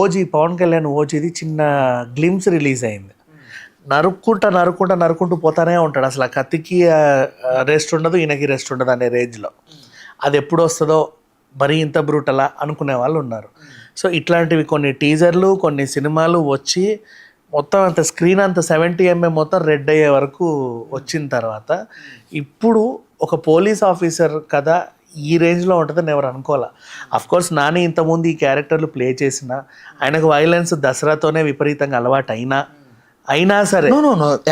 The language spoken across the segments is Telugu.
ఓజీ పవన్ కళ్యాణ్ ఓజీది చిన్న గ్లిమ్స్ రిలీజ్ అయింది. నరుక్కుంటూ పోతానే ఉంటాడు. అసలు ఆ కత్తికి రెస్ట్ ఉండదు, ఈయనకి రెస్ట్ ఉండదు అనే రేంజ్లో. అది ఎప్పుడు వస్తుందో, మరీ ఇంత బ్రూటలా అనుకునే వాళ్ళు ఉన్నారు. సో ఇట్లాంటివి కొన్ని టీజర్లు, కొన్ని సినిమాలు వచ్చి మొత్తం అంత స్క్రీన్ అంత 70mm మొత్తం రెడ్ అయ్యే వరకు వచ్చిన తర్వాత ఇప్పుడు ఒక పోలీస్ ఆఫీసర్ కథ ఈ రేంజ్లో ఉంటుందని ఎవరు అనుకోవాలా. అఫ్కోర్స్ నాని ఇంతకుముందు ఈ క్యారెక్టర్లు ప్లే చేసిన, ఆయనకు వైలెన్స్ దసరాతోనే విపరీతంగా అలవాటు అయినా సరే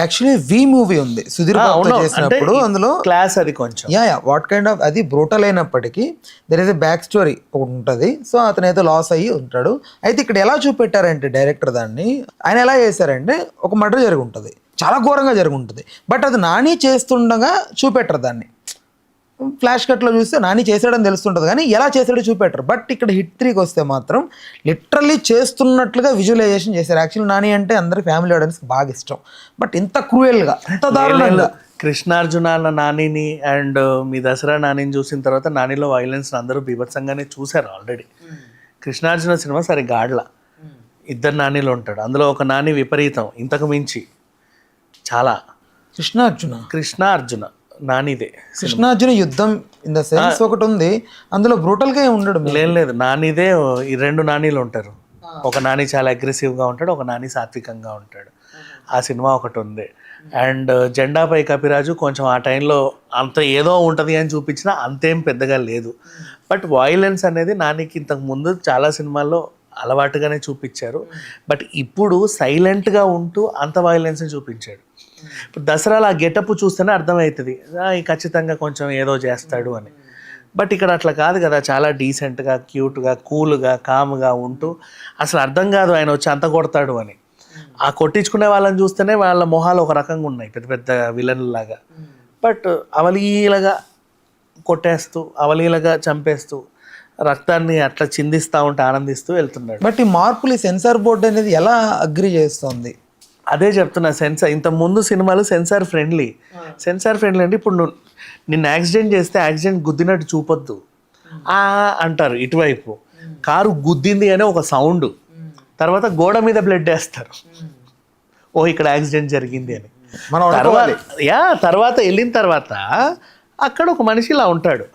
యాక్చువల్లీ వి మూవీ ఉంది సుధీర్ బాబు చేసినప్పుడు, అందులో క్లాస్ అది కొంచెం వాట్ కైండ్ ఆఫ్ అది బ్రూటల్ అయినప్పటికీ there is a back story ఒకటి ఉంటుంది. సో అతను ఏదో లాస్ అయ్యి ఉంటాడు. అయితే ఇక్కడ ఎలా చూపెట్టారంటే డైరెక్టర్ దాన్ని, ఆయన ఎలా చేశారంటే ఒక మర్డర్ జరిగి ఉంటుంది, చాలా ఘోరంగా జరిగి ఉంటుంది, బట్ అది నాని చేస్తుండగా చూపెట్టరు. దాన్ని ఫ్లాష్ కట్లో చూస్తే నాని చేశాడని తెలుస్తుంటుంది కానీ ఎలా చేశాడో చూపెట్టరు. బట్ ఇక్కడ హిట్ 3కి వస్తే మాత్రం లిటరల్లీ చేస్తున్నట్లుగా విజువలైజేషన్ చేశారు. యాక్చువల్లీ నాని అంటే అందరి ఫ్యామిలీ ఆడియన్స్కి బాగా ఇష్టం, బట్ ఇంత క్రూయల్గా, ఇంత దారుణంగా కృష్ణార్జున నానిని అండ్ మీ దసరా నానిని చూసిన తర్వాత నానిలో వైలెన్స్ అందరూ బీభత్సంగానే చూశారు ఆల్రెడీ. కృష్ణార్జున సినిమా సరిగ్గా ఆడలా, ఇద్దరు నానిలో ఉంటాడు. అందులో ఒక నాని విపరీతం, ఇంతకు మించి చాలా. కృష్ణార్జున నానిదే. కృష్ణార్జున యుద్ధం ఇన్ ద సెన్స్ ఒకటి ఉంది, అందులో బ్రూటల్గా ఉండడు. లేదు నానిదే ఈ రెండు నానీలు ఉంటారు. ఒక నాని చాలా అగ్రెసివ్గా ఉంటాడు, ఒక నాని సాత్వికంగా ఉంటాడు. ఆ సినిమా ఒకటి ఉంది. అండ్ జెండాపై కపిరాజు కొంచెం ఆ టైంలో అంత ఏదో ఉంటుంది అని చూపించినా అంతేం పెద్దగా లేదు. బట్ వైలెన్స్ అనేది నానికి ఇంతకు ముందు చాలా సినిమాల్లో అలవాటుగానే చూపించారు. బట్ ఇప్పుడు సైలెంట్గా ఉంటూ అంత వైలెన్స్ని చూపించాడు. ఇప్పుడు దసరాలో ఆ గెటప్ చూస్తేనే అర్థమవుతుంది ఖచ్చితంగా కొంచెం ఏదో చేస్తాడు అని. బట్ ఇక్కడ అట్లా కాదు కదా, చాలా డీసెంట్గా, క్యూట్గా, కూల్గా, కామ్గా ఉంటూ అసలు అర్థం కాదు ఆయన వచ్చి అంత కొడతాడు అని. ఆ కొట్టించుకునే వాళ్ళని చూస్తేనే వాళ్ళ మొహాలు ఒక రకంగా ఉన్నాయి, పెద్ద పెద్ద విలన్లాగా. బట్ అవలీలగా కొట్టేస్తూ, అవలీలగా చంపేస్తూ, రక్తాన్ని అట్లా చిందిస్తూ ఉంటే ఆనందిస్తూ వెళ్తున్నాడు. బట్ ఈ మార్పులు సెన్సార్ బోర్డు అనేది ఎలా అగ్రి చేస్తుంది? అదే చెప్తున్నా, ఇంత ముందు సినిమాలు సెన్సార్ ఫ్రెండ్లీ అంటే ఇప్పుడు నిన్ను యాక్సిడెంట్ చేస్తే యాక్సిడెంట్ గుద్దినట్టు చూపొద్దు అంటారు ఇటువైపు. కారు గుద్దింది అనే ఒక సౌండ్, తర్వాత గోడ మీద బ్లడ్ వేస్తారు, ఓ ఇక్కడ యాక్సిడెంట్ జరిగింది అని. తర్వాత వెళ్ళిన తర్వాత అక్కడ ఒక మనిషి ఇలా ఉంటాడు,